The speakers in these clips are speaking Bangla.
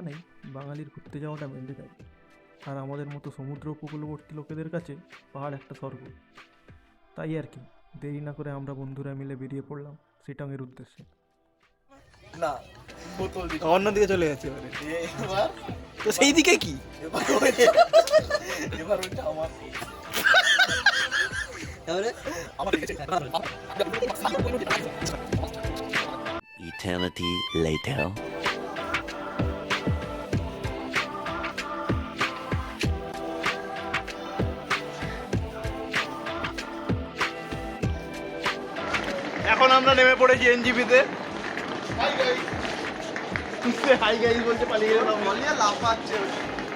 মানেই বাঙালির ঘুরতে যাওয়াটা ম্যান্ডেটারি। আর আমাদের মতো সমুদ্র উপকূলবর্তী লোকেদের কাছে পাহাড় একটা স্বর্গ। তাই আর কি, দেরি না করে আমরা বন্ধুরা মিলে বেরিয়ে পড়লাম শিটংয়ের উদ্দেশ্যে। না বোতল দিচ্ছি। অন্যদিকে চলে যাচ্ছে এবারে। এবার তো সেই দিকে কি এবার ওইটা আমার এবারে আমার Eternity later. এখন আমরা নেমে পড়েছি এনজিপিতে। হাই গাইস হাই গাইস বলতে পালিয়ে গেলাম। বলিয়া লাফাচ্ছে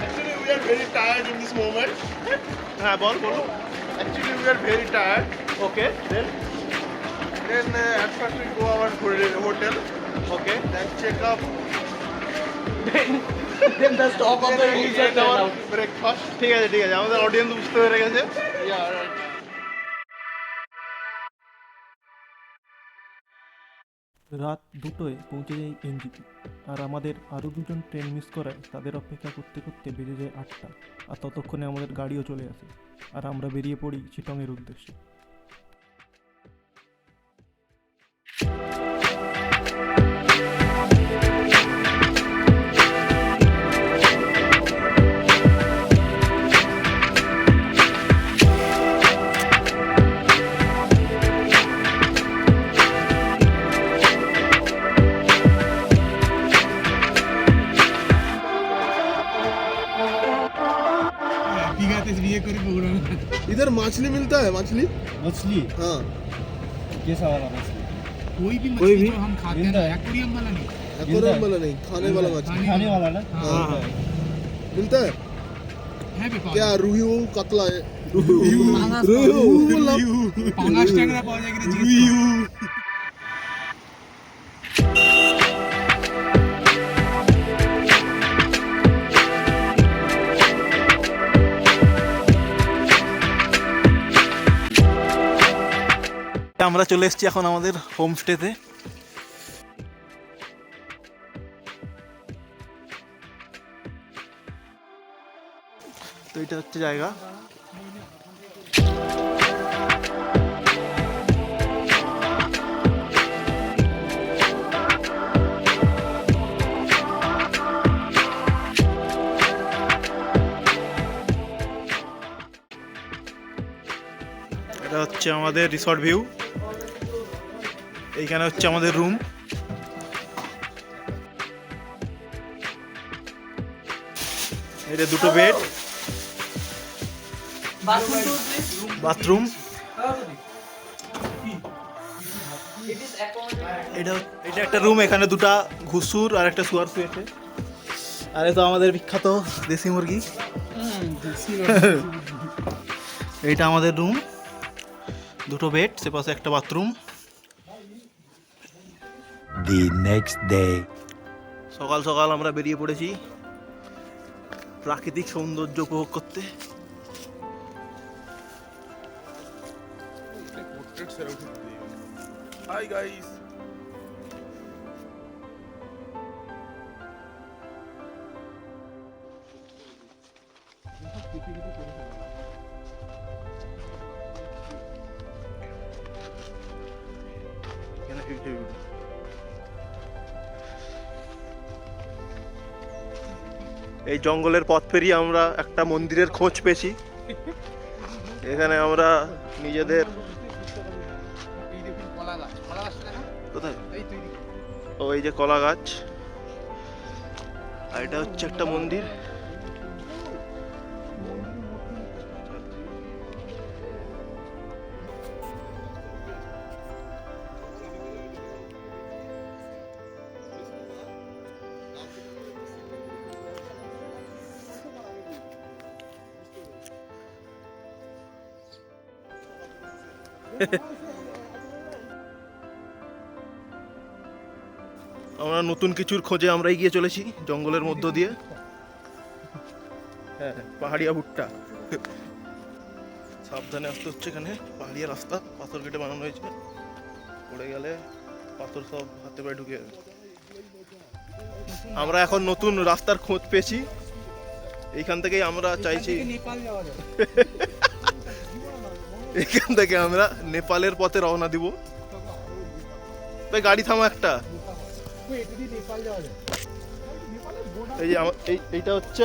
Actually, we are very tired in this moment. হ্যাঁ বল বলো। Actually, we are very tired. Okay then Then at first we go our hotel, okay then check up, then the stop of the then we get our breakfast. ঠিক আছে ঠিক আছে, আমাদের অডিয়েন্স বুঝতে পেরে গেছে। Yeah, right. রাত 2টোয় পৌঁছে যাই এনজিপি। আর আমাদের আরও দুজন ট্রেন মিস করায় তাদের অপেক্ষা করতে করতে বেজে যায় 8টা। আর ততক্ষণে আমাদের গাড়িও চলে আসে আর আমরা বেরিয়ে পড়ি শিটংয়ের উদ্দেশ্যে। इधर मछली मिलता है मछली मछली हाँ कैसा वाला मछली कोई भी कोई मछली भी जो हम खाते हैं ना एक्वेरियम वाला नहीं एक्वेरियम वाला नहीं खाने वाला मछली खाने वाला ना हाँ हाँ मिलता है है भी क्या रूही कतला है पांगास टैंगरा पाওয়া যায় কিনা জিজ্ঞেস করো। আমরা চলে এসেছি এখন আমাদের হোমস্টেতে। তো এটা হচ্ছে জায়গা। এটা হচ্ছে আমাদের রিসর্ট ভিউ। এইখানে হচ্ছে আমাদের রুম। এটা দুটো বেড, বাথরুম। এটা এটা একটা রুম, এখানে দুটা ঘুষুর আর একটা শুয়ার শুয়েছে। আর তো আমাদের বিখ্যাত দেশি মুরগি। এইটা আমাদের রুম, দুটো বেড, সে পাশে একটা বাথরুম। The next day. সকাল সকাল আমরা বেরিয়ে পড়েছি প্রাকৃতিক সৌন্দর্য উপভোগ করতে। Hi guys এই জঙ্গলের পথ পেরিয়ে আমরা একটা মন্দিরের খোঁজ পেয়েছি। এখানে আমরা নিজেদের এই দেখুন কলা গাছ দেখা কোথায়, এই তৈরি ওই যে কলা গাছ। আর এটা হচ্ছে একটা মন্দির। আমরা নতুন কিছুর খোঁজে আমরা এগিয়ে চলেছি জঙ্গলের মধ্য দিয়ে। হ্যাঁ, পাহাড়িয়া ভুট্টা। সাবধানে আসতে হচ্ছে, এখানে পাহাড়িয়া রাস্তা, পাথর কেটে বানানো হয়েছে। পড়ে গেলে পাথর সব হাতে পায়ে ঢুকে যাবে। আমরা এখন নতুন রাস্তার খোঁজ পেয়েছি, এইখান থেকেই আমরা চাইছি নেপাল যাওয়া যাবে। এখান থেকে আমরা নেপালের পথে রওনা দিব। তাই গাড়ি থামা একটা। এটা দিয়ে নেপাল যাওয়া যাবে। এই যে এইটা হচ্ছে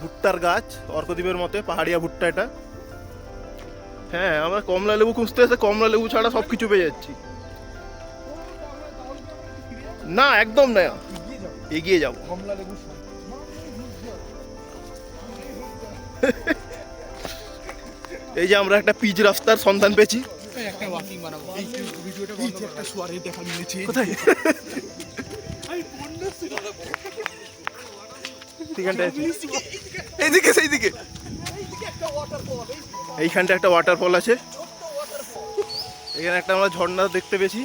ভুট্টার গাছ, অর্কদ্বীপের মতে পাহাড়িয়া ভুট্টা এটা। হ্যাঁ, আমরা কমলা লেবু খুঁজতে এসে কমলা লেবু ছাড়া সব কিছু পেয়ে যাচ্ছি। না, একদম না, এগিয়ে যাব। কমলা লেবু এই যে আমরা একটা পিচ রাস্তার সন্ধান পেয়েছি। একটা ওয়াকিং বানাবো। এই ভিডিওটা বন্ধ করো। একটা সোয়ারে দেখা মিলেছে। কোথায়? এখানটায় আছে। এইদিকে সেইদিকে এইখানটা একটা ওয়াটারফল আছে। এখানে একটা আমরা ঝর্ণা দেখতে পেয়েছি।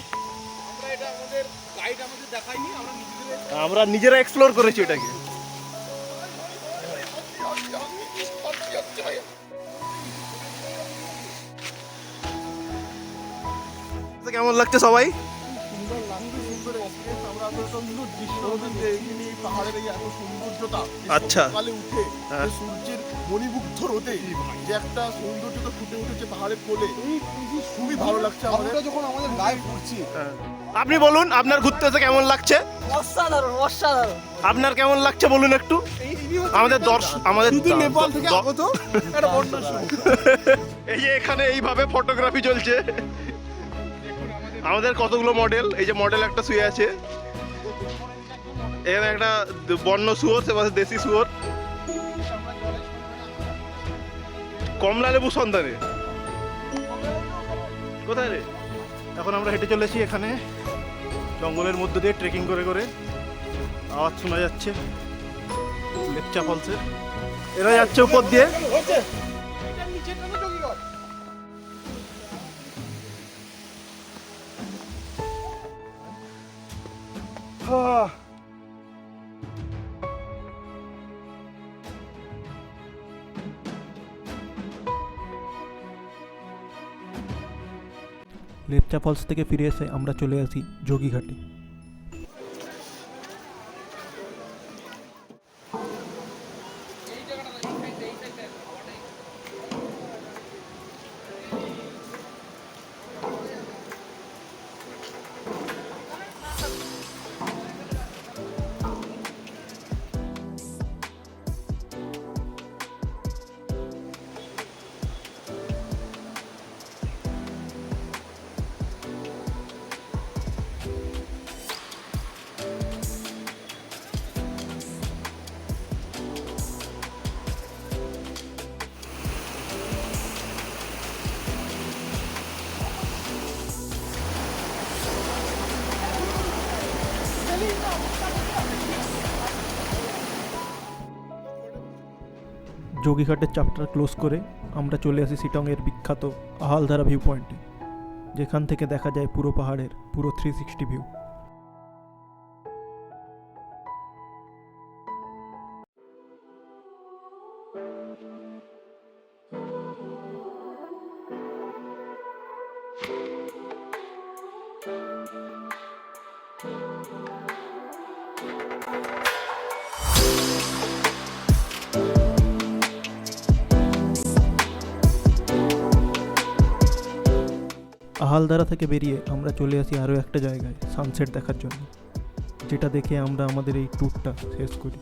আমরা নিজেরা এক্সপ্লোর করেছি এটাকে। কেমন লাগছে সবাই? পাহাড়ের এই এত সৌন্দর্যতা, আচ্ছা। সকালে উঠে হ্যাঁ। যে সূর্যের মণিমুগ্ধ রোদে যে একটা সৌন্দর্যতা ফুটে উঠেছে পাহাড়ের কোলে, খুবই ভালো লাগছে আমাদের। যখন আমাদের গায়ে পড়ছি আপনি বলুন, আপনার ঘুরতে এসে কেমন লাগছে? অসাধারণ অসাধারণ। আপনার কেমন লাগছে বলুন একটু। আমাদের আমাদের শুধু নেপাল থেকে আগত একটা বন্যা শুরু। এই যে এখানে এইভাবে ফটোগ্রাফি চলছে। আমাদের কতগুলো মডেল, এই যে মডেল একটা শুয়ে আছে, এখানে একটা বন্য শুয়োর, সে পাশে দেশি শুয়োর। কমলা লেবু সন্ধানে কোথায় রে? এখন আমরা হেঁটে চলেছি এখানে জঙ্গলের মধ্যে দিয়ে ট্রেকিং করে করে। আওয়াজ শোনা যাচ্ছে লেপচা ফলসের। এরা যাচ্ছে উপর দিয়ে। লেপচা ফলস থেকে ফিরে এসে আমরা চলে আসি যোগীঘাটে। যোগীঘাটের চ্যাপ্টার ক্লোজ করে আমরা চলে আসি শিটংয়ের বিখ্যাত আহালধারা ভিউ পয়েন্টে, যেখান থেকে দেখা যায় পুরো পাহাড়ের পুরো 360 ভিউ। আহালদারা থেকে বেরিয়ে আমরা চলে আসি আরও একটা জায়গায় সানসেট দেখার জন্য, যেটা দেখে আমরা আমাদের এই ট্যুরটা শেষ করি।